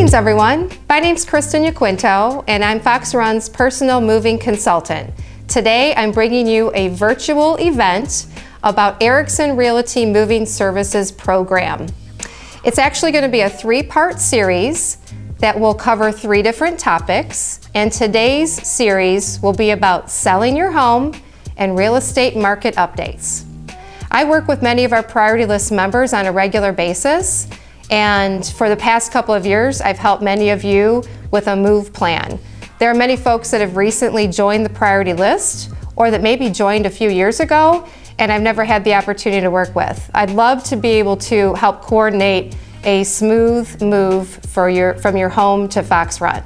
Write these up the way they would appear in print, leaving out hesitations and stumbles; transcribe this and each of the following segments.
Greetings everyone, my name's Kristen Yaquinto and I'm Fox Run's personal moving consultant. Today I'm bringing you a virtual event about Erickson Realty Moving Services program. It's actually going to be a three-part series that will cover three different topics, and today's series will be about selling your home and real estate market updates. I work with many of our priority list members on a regular basis, and for the past couple of years I've helped many of you with a move plan. There are many folks that have recently joined the priority list or that maybe joined a few years ago and I've never had the opportunity to work with. I'd love to be able to help coordinate a smooth move from your home to Fox Run.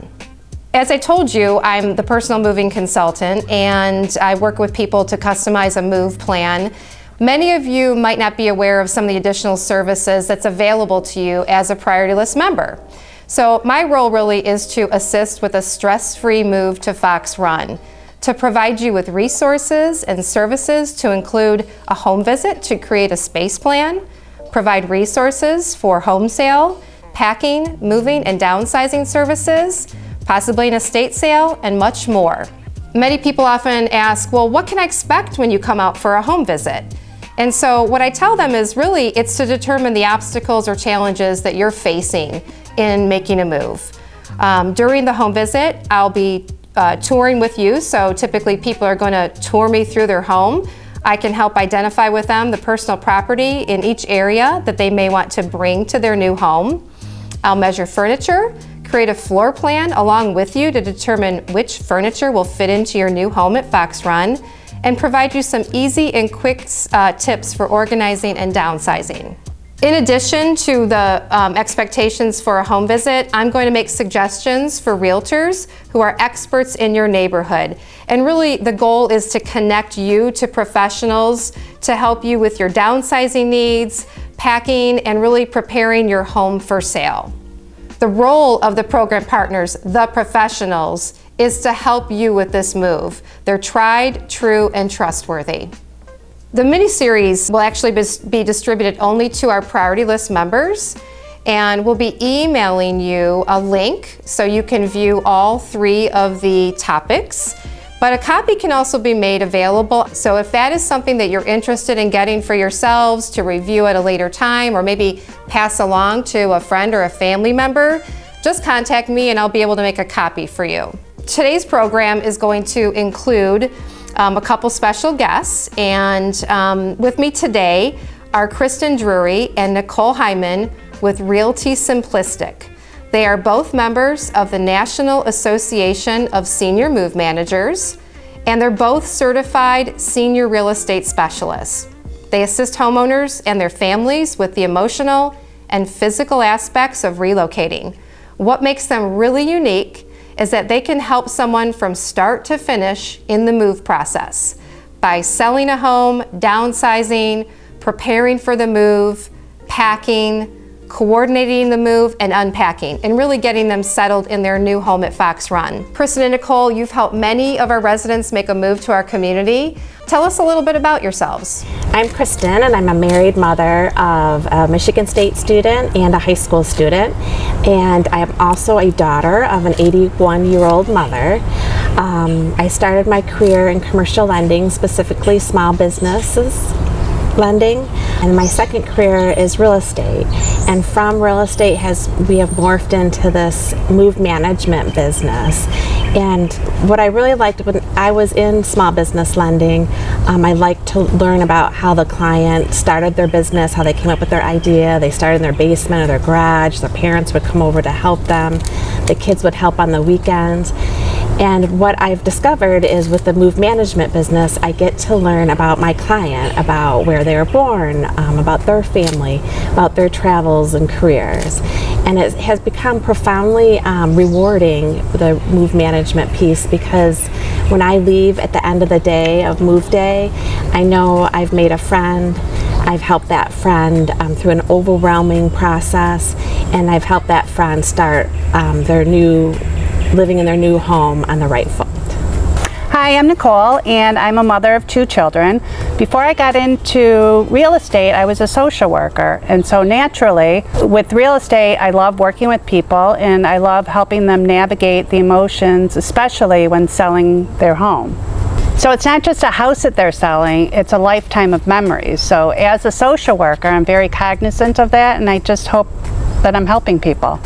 As I told you, I'm the personal moving consultant and I work with people to customize a move plan. Many of you might not be aware of some of the additional services that's available to you as a priority list member. So my role really is to assist with a stress-free move to Fox Run, to provide you with resources and services to include a home visit to create a space plan, provide resources for home sale, packing, moving, and downsizing services, possibly an estate sale, and much more. Many people often ask, well, what can I expect when you come out for a home visit? And so what I tell them is really it's to determine the obstacles or challenges that you're facing in making a move. During the home visit, I'll be touring with you, so typically people are going to tour me through their home. I can help identify with them the personal property in each area that they may want to bring to their new home. I'll measure furniture, create a floor plan along with you to determine which furniture will fit into your new home at Fox Run, and provide you some easy and quick tips for organizing and downsizing. In addition to the expectations for a home visit, I'm going to make suggestions for realtors who are experts in your neighborhood. And really the goal is to connect you to professionals to help you with your downsizing needs, packing, and really preparing your home for sale. The role of the program partners, the professionals, is to help you with this move. They're tried, true, and trustworthy. The mini-series will actually be distributed only to our priority list members, and we'll be emailing you a link so you can view all three of the topics. But a copy can also be made available. So if that is something that you're interested in getting for yourselves to review at a later time, or maybe pass along to a friend or a family member, just contact me and I'll be able to make a copy for you. Today's program is going to include a couple special guests, and with me today are Kristen Drury and Nicole Hyman with Realty Simplistic. They are both members of the National Association of Senior Move Managers, and they're both certified senior real estate specialists. They assist homeowners and their families with the emotional and physical aspects of relocating. What makes them really unique is that they can help someone from start to finish in the move process by selling a home, downsizing, preparing for the move, packing, coordinating the move, and unpacking, and really getting them settled in their new home at Fox Run. Kristen and Nicole, you've helped many of our residents make a move to our community. Tell us a little bit about yourselves. I'm Kristen, and I'm a married mother of a Michigan State student and a high school student, and I am also a daughter of an 81-year-old mother. I started my career in commercial lending, specifically small businesses lending, and my second career is real estate, and from real estate we have morphed into this move management business. And what I really liked when I was in small business lending, I liked to learn about how the client started their business, how they came up with their idea. They started in their basement or their garage. Their parents would come over to help them. The kids would help on the weekends. And what I've discovered is with the move management business, I get to learn about my client, about where they were born, about their family, about their travels and careers. And it has become profoundly rewarding, the move management piece, because when I leave at the end of the day of move day, I know I've made a friend, I've helped that friend through an overwhelming process, and I've helped that friend start living in their new home on the right foot. Hi, Hi, I'm Nicole, and I'm a mother of 2 children. Before I got into real estate, I was a social worker, and so naturally, with real estate, I love working with people, and I love helping them navigate the emotions, especially when selling their home. So it's not just a house that they're selling, it's a lifetime of memories. So as a social worker, I'm very cognizant of that, and I just hope that I'm helping people.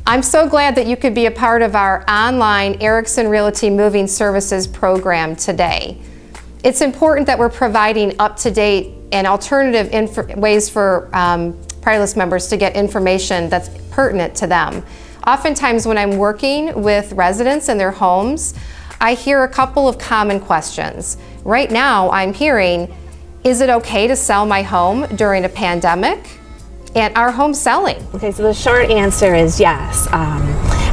I'm so glad that you could be a part of our online Erickson Realty Moving Services program today. It's important that we're providing up-to-date and alternative ways for priority list members to get information that's pertinent to them. Oftentimes when I'm working with residents in their homes, I hear a couple of common questions. Right now I'm hearing, is it okay to sell my home during a pandemic? And are homes selling? Okay, so the short answer is yes.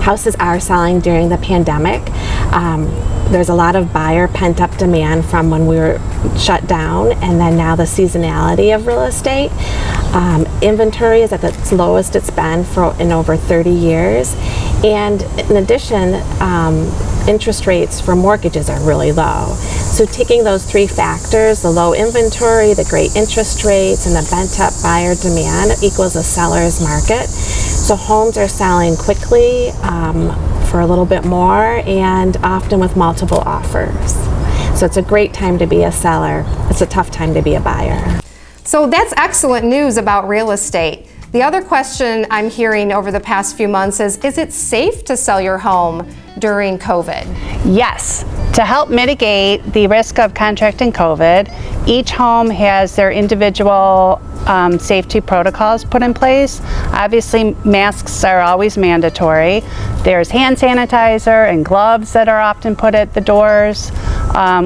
Houses are selling during the pandemic. There's a lot of buyer pent-up demand from when we were shut down, and then now the seasonality of real estate. Inventory is at its lowest it's been in over 30 years. And in addition, interest rates for mortgages are really low. So taking those 3 factors, the low inventory, the great interest rates, and the pent-up buyer demand equals a seller's market. So homes are selling quickly for a little bit more and often with multiple offers. So it's a great time to be a seller. It's a tough time to be a buyer. So that's excellent news about real estate. The other question I'm hearing over the past few months is it safe to sell your home during COVID? Yes. To help mitigate the risk of contracting COVID, each home has their individual safety protocols put in place. Obviously, masks are always mandatory. There's hand sanitizer and gloves that are often put at the doors.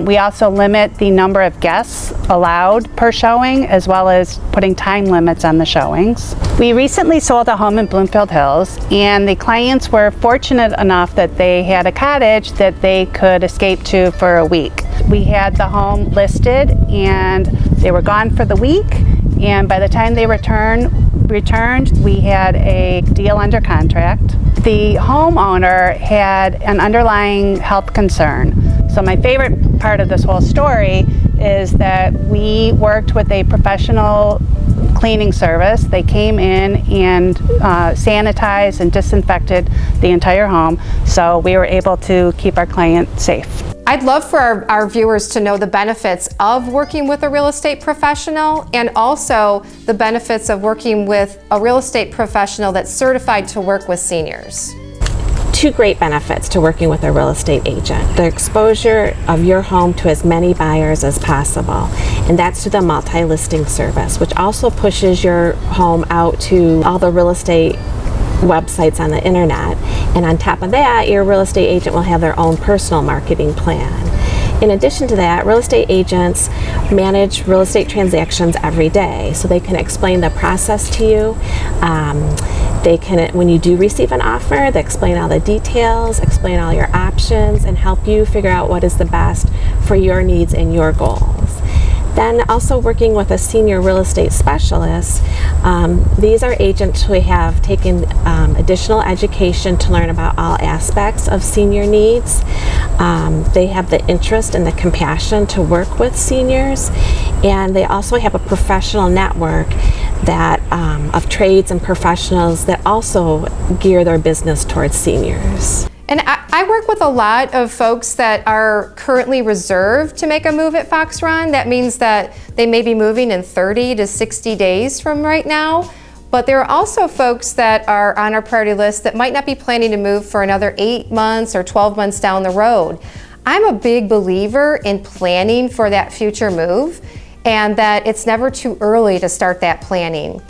We also limit the number of guests allowed per showing, as well as putting time limits on the showings. We recently sold a home in Bloomfield Hills, and the clients were fortunate enough that they had a cottage that they could escape to for a week. We had the home listed, and they were gone for the week, and by the time they returned, we had a deal under contract. The homeowner had an underlying health concern. So my favorite part of this whole story is that we worked with a professional cleaning service. They came in and sanitized and disinfected the entire home, so we were able to keep our client safe. I'd love for our viewers to know the benefits of working with a real estate professional and also the benefits of working with a real estate professional that's certified to work with seniors. 2 great benefits to working with a real estate agent. The exposure of your home to as many buyers as possible, and that's through the multi-listing service, which also pushes your home out to all the real estate websites on the internet. And on top of that, your real estate agent will have their own personal marketing plan. In addition to that, real estate agents manage real estate transactions every day, so they can explain the process to you. They can, when you do receive an offer, they explain all the details, explain all your options, and help you figure out what is the best for your needs and your goals. Then also working with a senior real estate specialist, these are agents who have taken additional education to learn about all aspects of senior needs. They have the interest and the compassion to work with seniors, and they also have a professional network that of trades and professionals that also gear their business towards seniors. And I work with a lot of folks that are currently reserved to make a move at Fox Run. That means that they may be moving in 30 to 60 days from right now. But there are also folks that are on our priority list that might not be planning to move for another 8 months or 12 months down the road. I'm a big believer in planning for that future move, and that it's never too early to start that planning.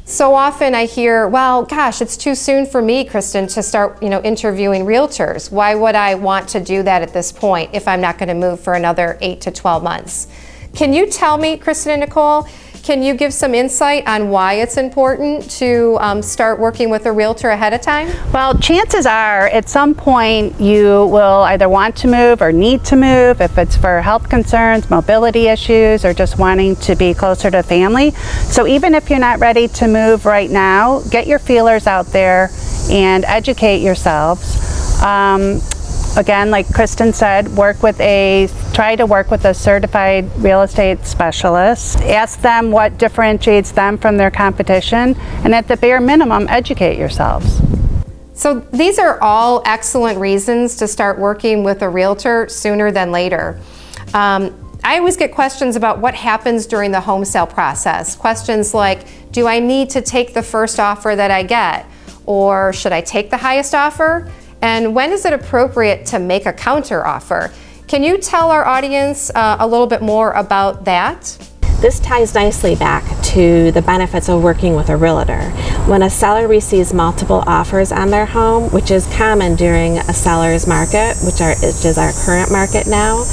So often I hear, well, gosh, it's too soon for me, Kristen, to start, interviewing realtors. Why would I want to do that at this point if I'm not going to move for another 8 to 12 months? Can you tell me, Kristen and Nicole, can you give some insight on why it's important to start working with a realtor ahead of time? Well, chances are at some point you will either want to move or need to move, if it's for health concerns, mobility issues, or just wanting to be closer to family. So even if you're not ready to move right now, get your feelers out there and educate yourselves. again, like Kristen said, try to work with a certified real estate specialist. Ask them what differentiates them from their competition, and at the bare minimum, educate yourselves. So these are all excellent reasons to start working with a realtor sooner than later. I always get questions about what happens during the home sale process. Questions like, do I need to take the first offer that I get? Or should I take the highest offer? And when is it appropriate to make a counter offer? Can you tell our audience a little bit more about that? This ties nicely back to the benefits of working with a realtor. When a seller receives multiple offers on their home, which is common during a seller's market, which is our current market now,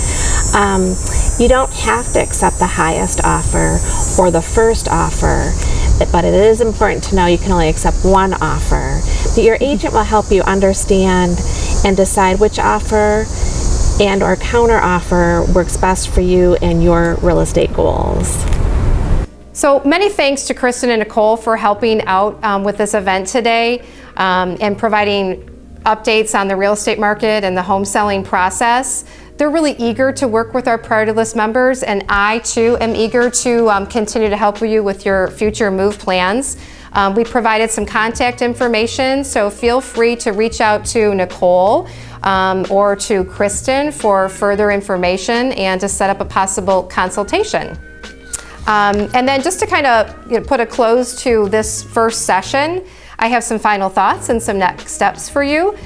you don't have to accept the highest offer or the first offer, but it is important to know you can only accept one offer. But your agent will help you understand and decide which offer and or counter offer works best for you and your real estate goals. So many thanks to Kristen and Nicole for helping out with this event today and providing updates on the real estate market and the home selling process. They're really eager to work with our priority list members, and I too am eager to continue to help you with your future move plans. We provided some contact information, so feel free to reach out to Nicole or to Kristen for further information and to set up a possible consultation. And then just to kind of put a close to this first session, I have some final thoughts and some next steps for you.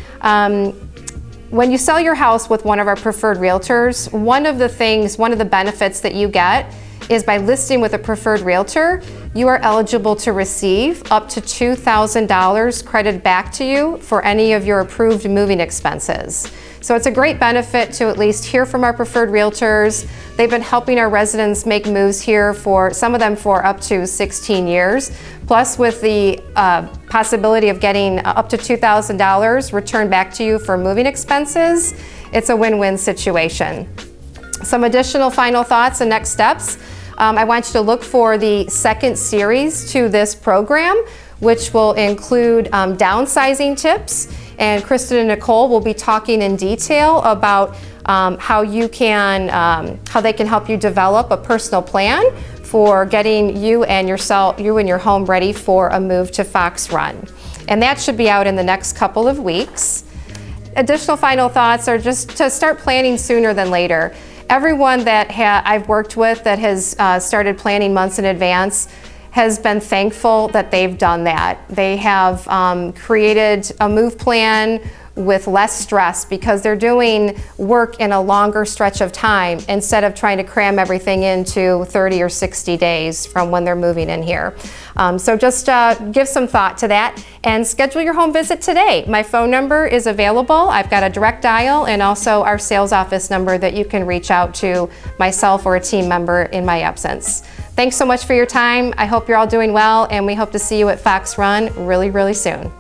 When you sell your house with one of our preferred realtors, one of the benefits that you get is by listing with a preferred realtor, you are eligible to receive up to $2,000 credited back to you for any of your approved moving expenses. So it's a great benefit to at least hear from our preferred realtors. They've been helping our residents make moves here for some of them for up to 16 years. Plus, with the possibility of getting up to $2,000 returned back to you for moving expenses, it's a win-win situation. Some additional final thoughts and next steps. I want you to look for the second series to this program, which will include downsizing tips. And Kristen and Nicole will be talking in detail about how they can help you develop a personal plan for getting you and your home ready for a move to Fox Run. And that should be out in the next couple of weeks. Additional final thoughts are just to start planning sooner than later. Everyone that I've worked with that has started planning months in advance has been thankful that they've done that. They have created a move plan with less stress because they're doing work in a longer stretch of time instead of trying to cram everything into 30 or 60 days from when they're moving in here. So just give some thought to that and schedule your home visit today. My phone number is available. I've got a direct dial and also our sales office number that you can reach out to myself or a team member in my absence. Thanks so much for your time. I hope you're all doing well, and we hope to see you at Fox Run really, really soon.